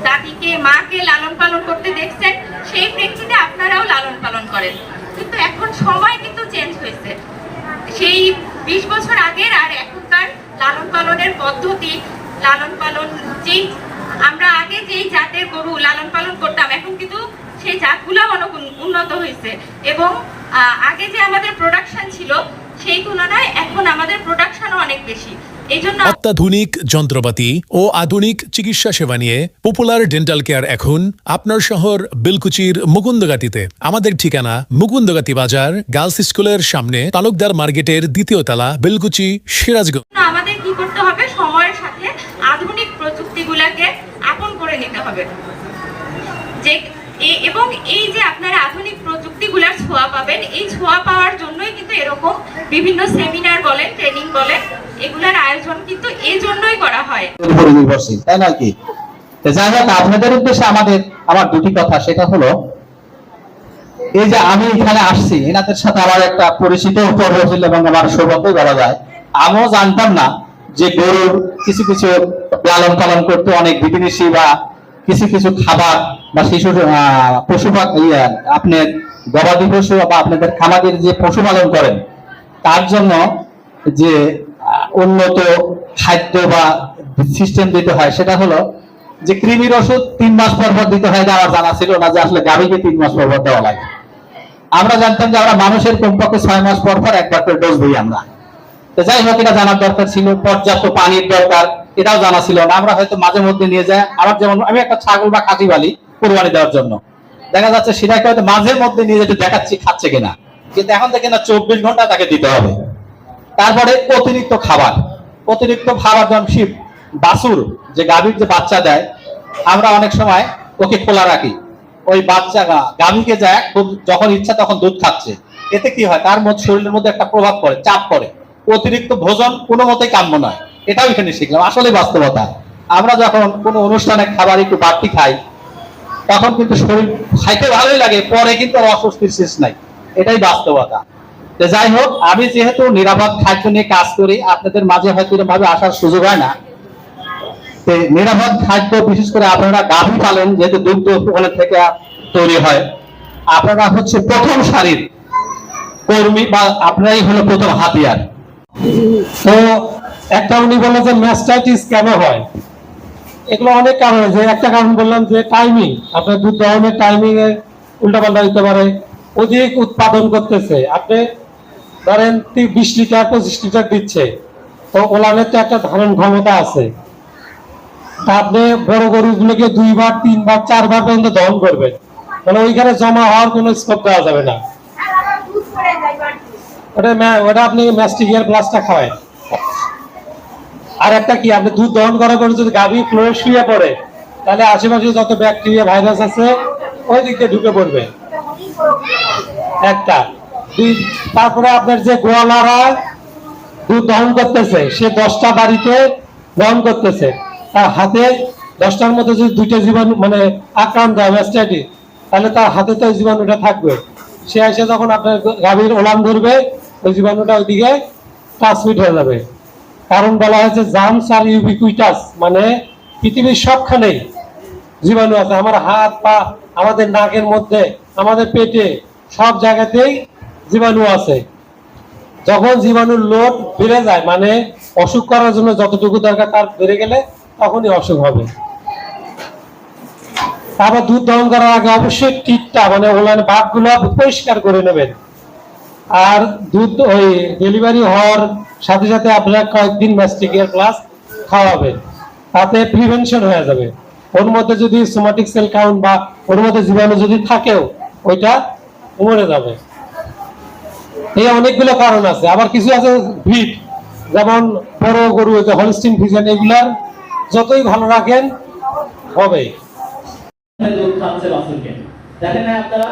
দাদিকে মাকে লালন পালন করতে দেখছেন, সেই প্রেক্ষিতে আপনারাও লালন পালন করেন। কিন্তু এখন সময় কিন্তু চেঞ্জ হয়েছে। সেই 20 বছর আগের আর এখনকার লালন পালনের পদ্ধতি, লালন পালন যেই আমরা আগে যেই জাতের গরু লালন পালন করতাম, এখন কিন্তু সেই জাতগুলো অনেক উন্নত হয়েছে এবং আগে যে আমাদের প্রোডাকশন ছিল সেই তুলনায় এখন আমাদের প্রোডাকশনও অনেক বেশি। অত্যাধুনিক যন্ত্রপাতি ও আধুনিক চিকিৎসা সেবা নিয়ে পপুলার ডেন্টাল কেয়ার এখন আপনার শহর বেলকুচির মুকুন্দগাতিতে। আমাদের ঠিকানা মুকুন্দগাতি বাজার, গার্লস স্কুলের সামনে, তালুকদার মার্কেটের 2য় তলা, বেলকুচি, সিরাজগঞ্জ। আমাদের কি করতে হবে? সময়ের সাথে আধুনিক প্রযুক্তিগুলোকে আপন করে নিতে হবে। এবং এই যে আপনারা আধুনিক প্রযুক্তিগুলোর ছোঁয়া পাবেন, এই ছোঁয়া পাওয়ার জন্যই কিন্তু এরকম বিভিন্ন সেমিনার বলেন, ট্রেনিং বলেন, এগুলোর আয়োজন কিন্তু এই জন্যই করা হয়। তাই না কি? যাই হোক, আপনাদের উদ্দেশ্যে আমার দুটি কথা। সেটা হলো, এই যে আমি এখানে আসছি, এনাদের সাথে আমার একটা পরিচিত পর্ব ছিল এবং আমার সৌভাগ্য বলা যায়। আমিও জানতাম না যে গরুর কিছু কিছু লালন পালন করতে অনেক বিধিনিষেধ বা কিছু কিছু খাবার বা শিশুর পশু আপনার গবাদি পশু বা আপনাদের খামারের যে পশুপালন করেন তার জন্য যে উন্নত খাদ্য বা সিস্টেম দিতে হয়, সেটা হলো যে কৃমির ওষুধ 3 মাস পর পর দিতে হয়। আমার জানা ছিল না যে আসলে গাভীকে 3 মাস পর পর দেওয়া লাগে। আমরা জানতাম যে আমরা মানুষের কমপক্ষে 6 মাস পর পর একবার করে ডোজ দিই আমরা। তো যাই হোক, এটা জানার দরকার ছিল। পর্যাপ্ত পানির দরকার, এটাও জানা ছিল না। আমরা হয়তো মাঝে মধ্যে নিয়ে যাই। আবার যেমন আমি একটা ছাগল বা খাসি বালি কোরবানি দেওয়ার জন্য, দেখা যাচ্ছে সেটাকে হয়তো মাঝে মধ্যে নিয়ে যেতে দেখাচ্ছি খাচ্ছে কিনা, কিন্তু এখন দেখে না 24 ঘন্টা তাকে দিতে হবে। তারপরে অতিরিক্ত খাবার যেমন বাছুর যে গাভীর যে বাচ্চা দেয়, আমরা অনেক সময় ওকে খোলা রাখি, ওই বাচ্চা গাভীকে যায় যখন ইচ্ছা তখন দুধ খাচ্ছে। এতে কি হয়? তার শরীরের মধ্যে একটা প্রভাব পড়ে, চাপ পড়ে। অতিরিক্ত ভোজন কোনো মতেই কাম্য নয়। এটাও এখানে শিখলাম, আসলে বাস্তবতা। আমরা যখন কোনো অনুষ্ঠানে খাবার একটু বাড়তি খাই, তখন কিন্তু শরীর খাইতে ভালোই লাগে, পরে কিন্তু অস্বস্তির শেষ নাই। এটাই বাস্তবতা। যাই হোক, আমি যেহেতু নিরাপদ খাদ্য নিয়ে কাজ করি, আপনাদের মাঝে হয়তো এরকম ভাবে আসার সুযোগ হয় না। নিরাপদ খাদ্য, বিশেষ করে আপনারা গাভী পালেন, যেহেতু দুগ্ধ ওখানে থেকে তৈরি হয়, আপনারা হচ্ছে প্রথম সারির কর্মী বা আপনারাই হলো প্রথম হাতিয়ার। তো একটা উনি বললেন যে ম্যাস্টাইটিস কেন হয়, এগুলো অনেক কারণে। যে একটা কারণ বললাম যে টাইমিং, আপনার দুধ দহনের টাইমিং এ উল্টাপাল্টা হতে পারে। অধিক উৎপাদন করতেছে, আপনি ধরেন 20 লিটার 25 লিটার দিচ্ছে, তো ওলানের তো একটা ধারণ ক্ষমতা আছে। তা আপনি বড় গরুগুলোকে 2 বার 3 বার 4 বার পর্যন্ত দহন করবেন, মানে ওইখানে জমা হওয়ার কোনো স্কোপ দেওয়া যাবে না। ওটা আপনি ম্যাস্টিকিয়ার প্লাসটা খাওয়ায়। আর একটা কি, আপনি দুধ দহন করার পরে যদি গাভী ফ্লোরে শুয়ে পড়ে, তাহলে আশেপাশে যত ব্যাকটেরিয়া ভাইরাস আছে ওই দিক দিয়ে ঢুকে পড়বে একটা। তারপরে আপনার যে গোয়ালারা দুধ দহন করতেছে, সে 10টা বাড়িতে দহন করতেছে, তার হাতে 10টার মধ্যে যদি 2টা জীবাণু মানে আক্রান্ত হয় ম্যাস্টাইটিস, তাহলে তার হাতে তো জীবাণুটা থাকবে। সে এসে যখন আপনার গাভীর ওলান ধরবে, ওই জীবাণুটা ওইদিকে ট্রান্সমিট হয়ে যাবে। কারণ বলা হয়েছে জার্মস আর ইউবিকুইটাস, মানে পৃথিবীর সবখানেই জীবাণু আছে। আমার হাত পা, আমাদের নাকের মধ্যে, আমাদের পেটে, সব জায়গাতেই জীবাণু আছে। যখন জীবাণুর লোড বেড়ে যায়, মানে অসুখ করার জন্য যতটুকু দরকার তার বেড়ে গেলে, তখনই অসুখ হবে। তারপর দুধ দহন করার আগে অবশ্যই টিটটা মানে ওলান ভাগগুলো পরিষ্কার করে নেবেন। আর দুধ ওই ডেলিভারি হওয়ার সাথে সাথে আপনারা কয়েকদিন ম্যাস্টিকিয়ার প্লাস খাওয়াবেন, তাতে প্রিভেনশন হয়ে যাবে। ওর মধ্যে যদি সোমাটিক সেল কাউন্ট বা ওর মধ্যে জীবাণু যদি থাকেও, ওইটা মরে যাবে। এই অনেকগুলো কারণ আছে। আবার কিছু আছে ব্রিড, যেমন বড় গরু হচ্ছে হলস্টিন ফ্রিজিয়ান, এগুলার যতই ভালো রাখেন হবে। দেখেন না আপনারা,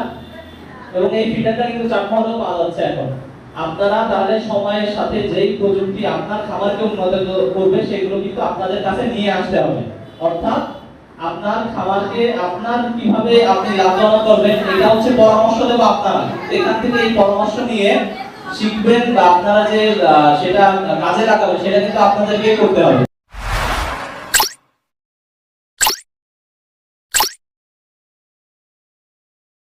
এবং এই ফিডারটা কিন্তু চাটমহলেও পাওয়া যাচ্ছে এখন। আপনারা তাহলে সময়ের সাথে যেই প্রযুক্তি আপনার খামারকে উন্নত করবে, সেগুলো কিন্তু আপনাদের কাছে নিয়ে আসতে হবে। অর্থাৎ আপনার খামারকে আপনার কিভাবে আপনি লাভজনক করবেন, এটা হচ্ছে পরামর্শ দেব আপনারা। এখান থেকে এই পরামর্শ নিয়ে শিখবেন বা আপনারা যে সেটা কাজে লাগাবেন, সেটা কিন্তু আপনাদেরকে করতে হবে।